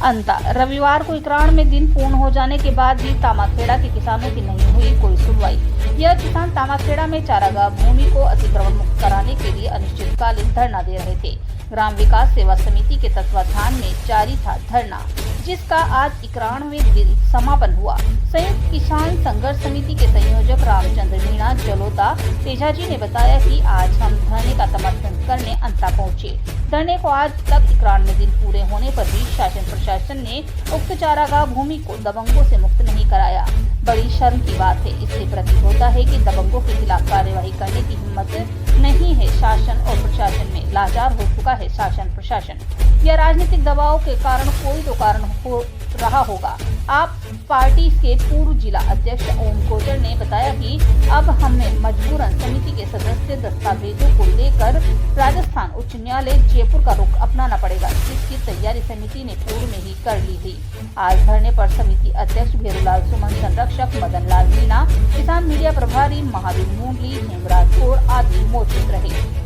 अंता। रविवार को इकरार में दिन पूर्ण हो जाने के बाद भी तामाखेड़ा के किसानों की नहीं हुई कोई सुनवाई। यह किसान तामाखेड़ा में चारागाह भूमि को अतिक्रमण मुक्त कराने के लिए अनिश्चितकालीन धरना दे रहे थे। ग्राम विकास सेवा समिति के तत्वाधान में जारी था धरना, जिसका आज 91वें दिन समापन हुआ। संयुक्त किसान संघर्ष समिति के संयोजक रामचंद्र मीणा जलोता तेजाजी ने बताया कि आज हम धरने का समर्थन करने अंता पहुंचे। धरने को आज तक 91 दिन पूरे होने पर भी शासन प्रशासन ने उक्त चारागाह भूमि को दबंगों से मुक्त नहीं कराया। बड़ी शर्म की बात है। इससे प्रतीत होता है कि दबंगों के खिलाफ कार्यवाही करने की हिम्मत नहीं है शासन और प्रशासन में। लाचार हो चुका है शासन प्रशासन। यह राजनीतिक दबाव के कारण कोई तो कारण हो रहा होगा। आप पार्टी के पूर्व जिला अध्यक्ष ओम कोचर ने बताया कि अब हमें मजबूरन समिति के सदस्य दस्तावेजों को लेकर राजस्थान उच्च न्यायालय जयपुर का रुख अपनाना पड़ेगा, जिसकी तैयारी समिति ने पूर्व में ही कर ली थी। आज धरने पर समिति अध्यक्ष भेरूलाल सुमन, संरक्षक मदन लाल मीणा, किसान मीडिया प्रभारी महावीर मुंडली, हेमराज कोर आदि मौजूद रहे।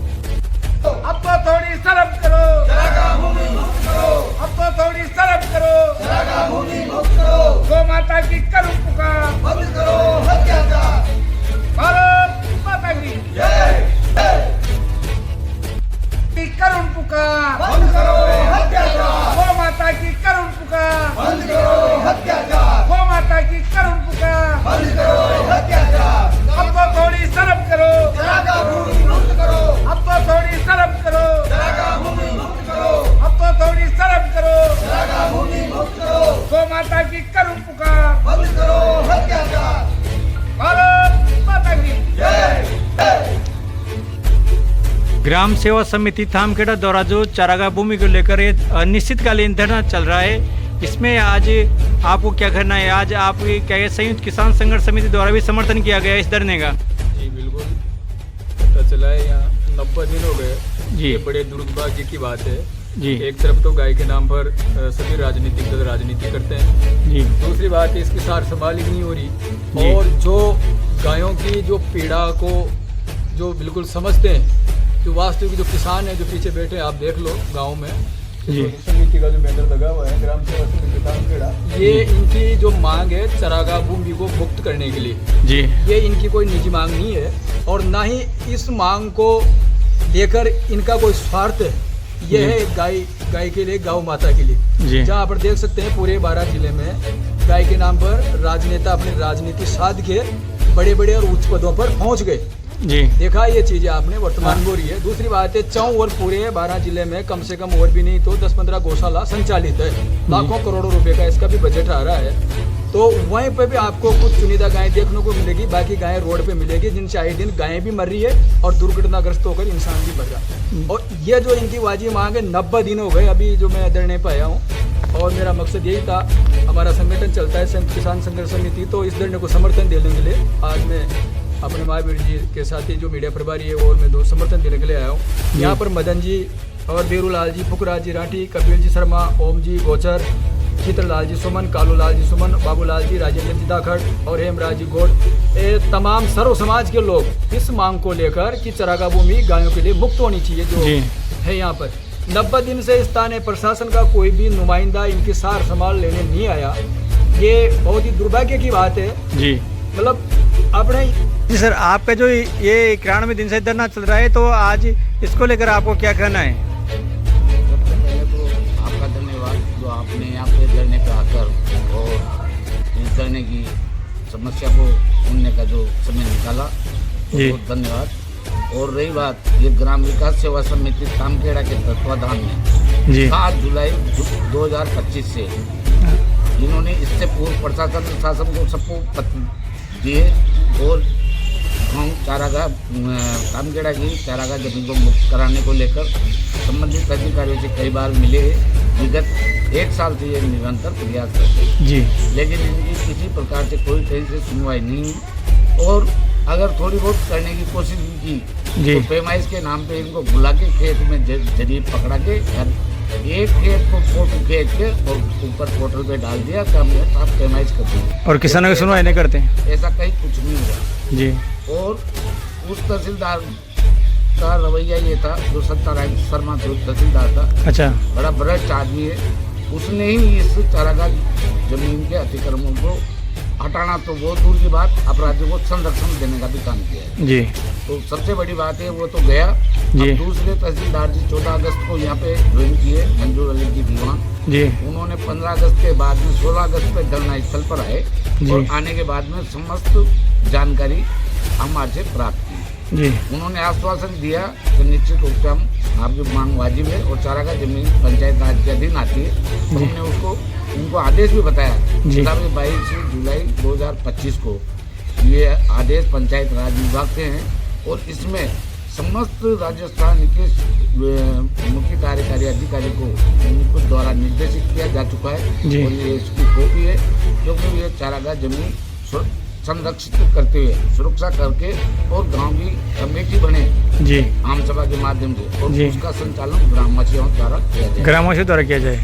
अब तो थोड़ी शर्म करो, चारागाह भूमि मुक्त करो। अब तो थोड़ी शर्म करो, चारागाह भूमि मुक्त करो। गौ माता की करूं पुकार, बंद करो अत्याचार। भारत माता की जय। की करूं पुकार, बंद करो अत्याचार। गौ माता की करूं पुकार, बंद करो अत्याचार। गौ माता की करूं पुकार, बंद करो अत्याचार। अब तो थोड़ी शर्म करो, चारागाह भूमि मुक्त करो। अब तो थोड़ी शर्म करो, चारागाह भूमि मुक्त करो। अब तो थोड़ी शर्म करो, चारागाह भूमि मुक्त करो। गौ माता की करूं पुकार, बंद करो अत्याचार। भारत माता की जय। ग्राम सेवा समिति तामाखेड़ा द्वारा जो चारागाह भूमि को लेकर अनिश्चितकालीन धरना चल रहा है, इसमें आज आपको क्या करना है? आज आप क्या संयुक्त किसान संघर्ष समिति द्वारा भी समर्थन किया गया इस धरने का? जी बिल्कुल, पता चला है यहाँ 90 दिन हो गए जी। ये बड़े दुर्भाग्य की बात है जी। एक तरफ तो गाय के नाम पर सभी राजनीतिक दल राजनीति करते हैं जी। दूसरी बात है इसकी सार संभाल ही नहीं हो रही। और जो गायों की जो पीड़ा को जो बिल्कुल समझते हैं, जो वास्तविक जो किसान है जो पीछे बैठे आप देख लो गाँव में समिति का जो बैनर लगा हुआ है ग्राम सेवा समिति तामाखेड़ा, ये इनकी जो मांग है चारागाह भूमि को मुक्त करने के लिए जी। ये इनकी कोई निजी मांग नहीं है और ना ही इस मांग को लेकर इनका कोई स्वार्थ है। ये है गाय के लिए, गौ माता के लिए। जहाँ पर देख सकते हैं पूरे 12 जिले में गाय के नाम पर राजनेता अपनी राजनीति साध के बड़े बड़े और उच्च पदों पर पहुँच गए जी। देखा ये चीजें आपने वर्तमान हो रही है। दूसरी बात है चारों ओर पूरे 12 जिले में कम से कम और भी नहीं तो 10-15 गौशाला संचालित है। लाखों करोड़ों रुपए का इसका भी बजट आ रहा है। तो वहीं पे भी आपको कुछ चुनिंदा गायें देखने को मिलेगी, बाकी गायें रोड पे मिलेगी, जिनसे आए दिन गायें भी मर रही है और दुर्घटनाग्रस्त होकर इंसान भी मर रहा है। और ये जो इनकी वाजी मांग है 90 दिन हो गए अभी जो मैं धरने पे आया हूँ। और मेरा मकसद यही था, हमारा संगठन चलता है संयुक्त किसान संघर्ष समिति, तो इस धरने को समर्थन देने के लिए आज मैं अपने महावीर जी के साथ ही जो मीडिया प्रभारी है और मैं दो समर्थन देने के लिए आया हूँ। यहाँ पर मदन जी और भेरूलाल जी, पुखराज जी राठी, कपिल जी शर्मा, ओम जी गोचर, चित्रलाल जी सुमन, कालूलाल जी सुमन, बाबूलाल जी, राजेंद्र जी दाखड़ और हेमराज जी गौड़, ये तमाम सर्व समाज के लोग इस मांग को लेकर कि चारागाह भूमि गायों के लिए मुक्त होनी चाहिए जो है। यहाँ पर 90 दिन से स्थानीय प्रशासन का कोई भी नुमाइंदा इनकी सार संभाल लेने नहीं आया। ये बहुत ही दुर्भाग्य की बात है जी। मतलब अपने जी सर, आपका जो ये 91 दिन से धरना चल रहा है, तो आज इसको लेकर आपको क्या कहना है? सबसे पहले तो आपका धन्यवाद जो आपने यहाँ पे धरने पे आकर और इस धरने की समस्या को सुनने का जो समय निकाला, बहुत धन्यवाद। और रही बात ये ग्राम विकास सेवा समिति तामाखेड़ा के तत्वाधान में 7 जुलाई 2025 से इन्होंने इससे पूर्व प्रशासन शासन को सबको पत्र दिए और हम चारागाह तामाखेड़ा की चारागाह जमीन को मुक्त कराने को लेकर संबंधित अधिकारियों से कई बार मिले। विगत 1 साल से ये निरंतर प्रयास करते जी, लेकिन इनकी किसी प्रकार से कोई कहीं से सुनवाई नहीं। और अगर थोड़ी बहुत करने की कोशिश की तो पैमाइश के नाम पे इनको बुला के खेत में जरिए पकड़ा के एक खेत को फोटो खींच के और ऊपर पोर्टल पे डाल दिया कि हमने आप पैमाइश कर दी और किसानों की सुनवाई नहीं करते। ऐसा कहीं कुछ नहीं हुआ जी। और उस तहसीलदार का रवैया ये था जो सत्यारायण शर्मा जो तहसीलदार था, अच्छा, बड़ा भ्रष्ट आदमी है उसने ही इस चारागाह जमीन के अतिक्रमण को हटाना तो बहुत दूर की बात, अपराधियों को संरक्षण देने का भी काम किया है जी। तो सबसे बड़ी बात है वो तो गया। जी। अब दूसरे तहसीलदार जी 14 अगस्त को यहाँ पे ज्वाइन किए, मंजूर अली जी दीवान जी। उन्होंने 15 अगस्त के बाद में 16 अगस्त पे धरना स्थल पर आए और आने के बाद में समस्त जानकारी हमारे से प्राप्त की जी। उन्होंने आश्वासन दिया कि निश्चित रूप से हम आपकी मांग वाजिब है और चारागाह जमीन पंचायत राज के अधीन आती है तो हमने उनको आदेश भी बताया। 22 जुलाई 2025 को ये आदेश पंचायत राज विभाग से हैं और इसमें समस्त राजस्थान के मुख्य कार्यकारी अधिकारी को उनको द्वारा निर्देशित किया जा चुका है और ये इसकी कॉपी है क्योंकि ये चारागाह जमीन संरक्षित करते हुए सुरक्षा करके और गांव की कमेटी बने जी आम सभा के माध्यम से और उसका संचालन ग्रामवासियों द्वारा किया जाए। ग्रामवासियों द्वारा किया जाए।